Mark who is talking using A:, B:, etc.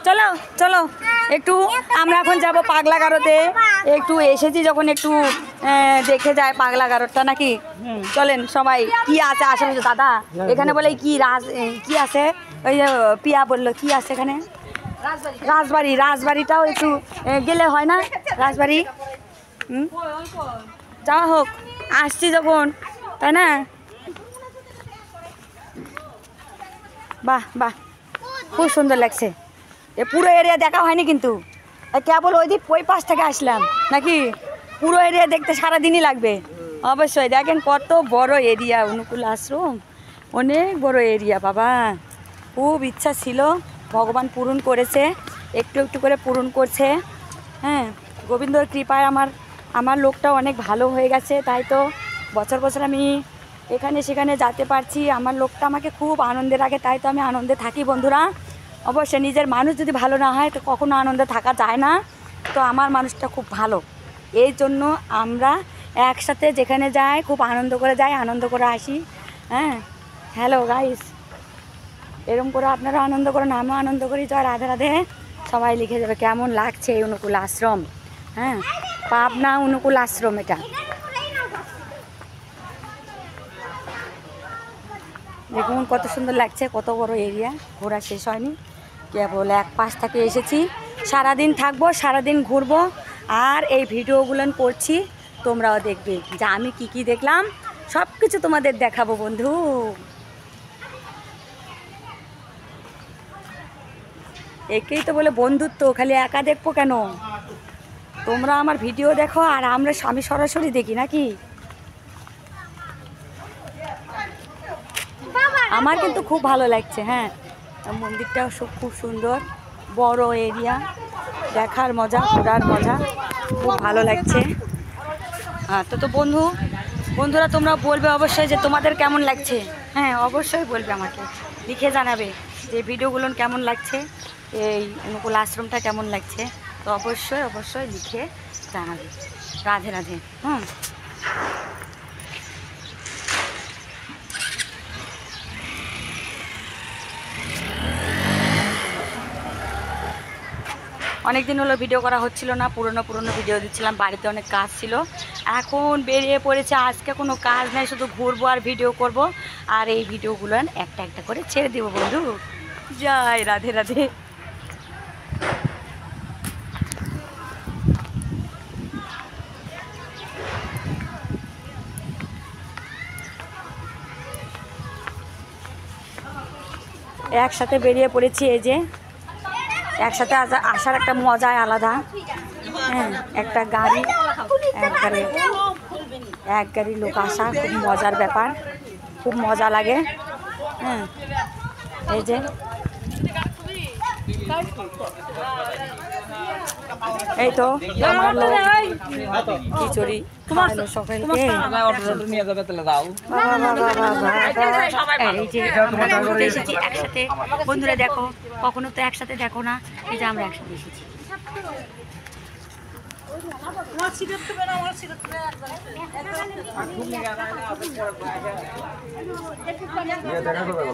A: চলো চলো একটু আমরা এখন যাব পাগলা গারোতে, একটু এসেছি যখন একটু দেখে যায় পাগলা গারোটা নাকি। চলেন সবাই। কি আছে আশেপাশে দাদা এখানে? বলে কি কি আছে? ওই যে পিয়া বললো কি আছে এখানে? রাজবাড়ি। রাজবাড়িটাও একটু গেলে হয় না? রাজবাড়ি যাওয়া হোক, আসছি যখন, তাই না? বাহ বাহ, খুব সুন্দর লাগছে। এ পুরো এরিয়া দেখা হয়নি কিন্তু, কেবল ওই পাশ থেকে আসলাম নাকি। পুরো এরিয়া দেখতে সারাদিনই লাগবে অবশ্যই। দেখেন কত বড় এরিয়া অনুকূল আশ্রম, অনেক বড় এরিয়া বাবা। খুব ইচ্ছা ছিল, ভগবান পূরণ করেছে, একটু একটু করে পূরণ করছে। হ্যাঁ, গোবিন্দর কৃপায় আমার লোকটা অনেক ভালো হয়ে গেছে, তাই তো বছর বছর আমি এখানে সেখানে যেতে পারছি। আমার লোকটা আমাকে খুব আনন্দে রাখে, তাই তো আমি আনন্দে থাকি বন্ধুরা। অবশ্যই নিজের মানুষ যদি ভালো না হয় তো কখনো আনন্দে থাকা যায় না। তো আমার মানুষটা খুব ভালো, এই জন্য আমরা একসাথে যেখানে যাই খুব আনন্দ করে যাই, আনন্দ করে আসি। হ্যাঁ, হ্যালো গাইস, এরকম করে আপনারা আনন্দ করেন, আমিও আনন্দ করি। জয় রাধে রাধে। সবাই লিখে যাবে কেমন লাগছে এই অনুকূল আশ্রম। হ্যাঁ, পাবনা অনুকূল আশ্রম এটা। দেখুন কত সুন্দর লাগছে, কত বড় এরিয়া, ঘোরা শেষ হয়নি। কেবল এক পাশ থেকে এসেছি, সারাদিন থাকবো, সারাদিন ঘুরবো, আর এই ভিডিওগুলো করছি। তোমরাও দেখবে যে আমি কি কি দেখলাম, সব কিছু তোমাদের দেখাবো বন্ধু। একেই তো বলে বন্ধুত্ব, খালি একা দেখবো কেন? তোমরা আমার ভিডিও দেখো আর আমি সরাসরি দেখি নাকি। আমার কিন্তু খুব ভালো লাগছে। হ্যাঁ, মন্দিরটাও খুব সুন্দর, বড় এরিয়া, দেখার মজা, ঘোরার মজা, খুব ভালো লাগছে। হ্যাঁ, তো বন্ধুরা তোমরা বলবে অবশ্যই যে তোমাদের কেমন লাগছে। হ্যাঁ, অবশ্যই বলবে, আমাকে লিখে জানাবে যে ভিডিওগুলো কেমন লাগছে, এই অনুকূল আশ্রমটা কেমন লাগছে। তো অবশ্যই লিখে জানাবে। রাধে রাধে। অনেক দিন হলো ভিডিও করা হচ্ছিল না, পুরনো ভিডিও দিচ্ছিলাম, বাড়িতে অনেক কাজ ছিল। এখন বেরিয়ে পড়েছে, আজকে কোনো কাজ নেই, শুধু ঘুরবো আর ভিডিও করব। আর এই ভিডিওগুলো একটা একটা করে ছেড়ে দেবো বন্ধু। জয় রাধে রাধে। একসাথে বেরিয়ে পড়েছি, এই যে একসাথে আসার একটা মজাই আলাদা। হ্যাঁ, একটা গাড়ি এক গাড়ি লোক আসা খুব মজার ব্যাপার, খুব মজা লাগে। হ্যাঁ, এই যে এই তো আমার লোক খিচুড়ি খাওয়ালো সকালকে। এই যে আমরা এসেছি একসাথে বন্ধুরা, দেখো কখনো তো একসাথে দেখো না, এই যে আমরা একসাথে এসেছি।